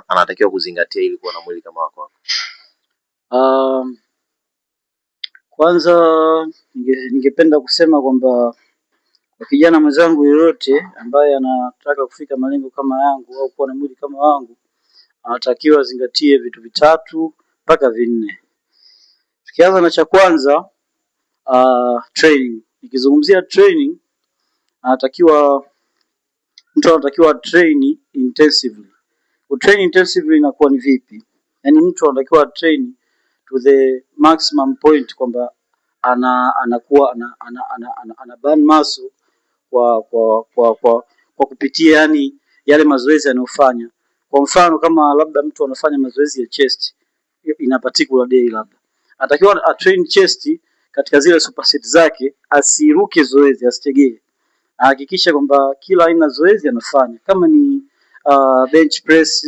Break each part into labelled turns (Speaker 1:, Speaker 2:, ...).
Speaker 1: anatakiwa kuzingatia ili kuwa na mwili kama wako?
Speaker 2: Kwanza ningependa kusema kwamba kwa kijana mwenzangu yoyote ambaye anataka kufika malengo kama yangu au kuwa na mwili kama wangu, anatakiwa azingatie vitu vitatu mpaka vinne. Tukianza na cha kwanza, training. Nikizungumzia training, mtu anatakiwa train intensively. Train intensively inakuwa ni vipi? Yaani mtu anatakiwa train to the maximum point kwamba anakuwa ana burn muscle kwa kupitia yani yale mazoezi anayofanya. Kwa mfano kama labda mtu anafanya mazoezi ya chest in a particular day, labda anatakiwa train chest katika zile superset zake, asiruke zoezi, asitegee. Hakikisha kwamba kila aina zoezi anafanya, kama ni bench press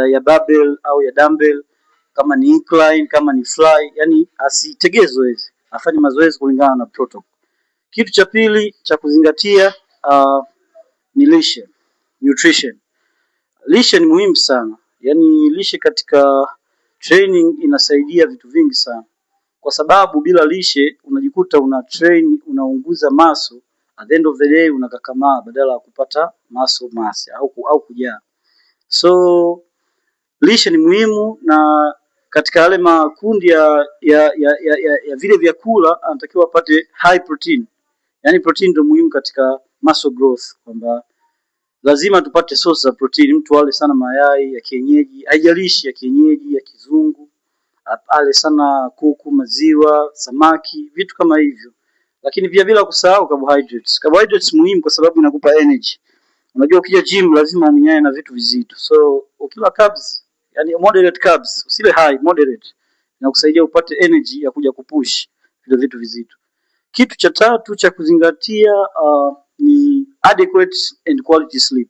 Speaker 2: ya barbell au ya dumbbell, kama ni incline, kama ni fly, yani asitegee zoezi, afanye mazoezi kulingana na protocol. Kitu cha pili cha kuzingatia ni lishe, nutrition. Lishe ni muhimu sana. Yani lishe katika training inasaidia vitu vingi sana. Kwa sababu bila lishe unajikuta una train unaunguza muscle, at the end of the day unakakamaa badala ya kupata muscle mass au kujaa. So lishe ni muhimu, na katika yale makundi ya vile vyakula anatakiwa apate high protein. Yani protein ndio muhimu katika muscle growth, kwamba lazima tupate source za protein. Mtu ale sana mayai ya kienyeji, haijalishi ya kienyeji, ya kizungu, ale sana kuku, maziwa, samaki, vitu kama hivyo. Lakini pia bila kusahau carbohydrates. Carbohydrates muhimu kwa sababu inakupa energy. Unajua ukija gym lazima umenyane na vitu vizito. So ukila carbs, yani moderate carbs, usile high, moderate, inakusaidia upate energy ya kuja kupush vile vitu vizito. Kitu cha tatu cha kuzingatia ni adequate and quality sleep.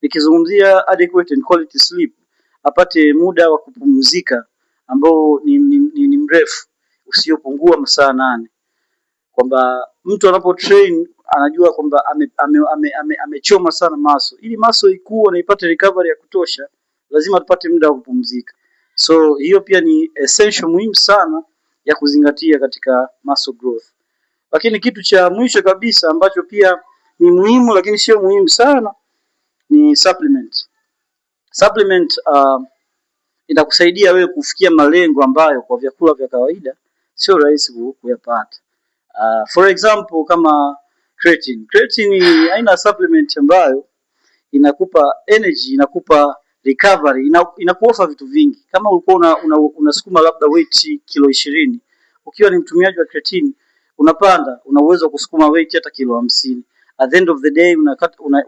Speaker 2: Nikizungumzia adequate and quality sleep, apate muda wa kupumzika ambao ni mrefu, usiopungua masaa 8. Kwamba mtu anapo train anajua kwamba amechoma sana muscle. Ili muscle ikue na ipate recovery ya kutosha, lazima tupate muda wa kupumzika. So hiyo pia ni essential muhimu sana ya kuzingatia katika muscle growth. Lakini kitu cha mwisho kabisa ambacho pia ni muhimu lakini sio muhimu sana ni supplement. Supplement itakusaidia wewe kufikia malengo ambayo kwa vyakula vya kawaida sio rahisi kuyapata. For example kama creatine. Creatine ni aina supplement ambayo inakupa energy, inakupa recovery, inakuofa vitu vingi. Kama ulikuwa unasukuma labda weight kilo 20, ukiwa ni mtumiaji wa creatine unapanda, una uwezo wa kusukuma weight hata kilo 50. At the end of the day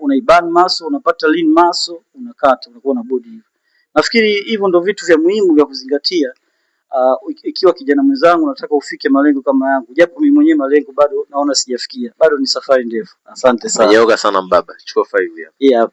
Speaker 2: unaiburn muscle, unapata lean muscle, unakata, unakuwa na body hiyo. Nafikiri hivyo ndio vitu vya muhimu vya kuzingatia ikiwa kijana mwenzangu nataka ufike malengo kama yangu, japo mimi mwenyewe malengo bado naona sijafikia. Bado ni safari ndefu. Asante sana.
Speaker 1: Umeyoga sana mbaba. Chukua 5 hapa.
Speaker 2: Yeah.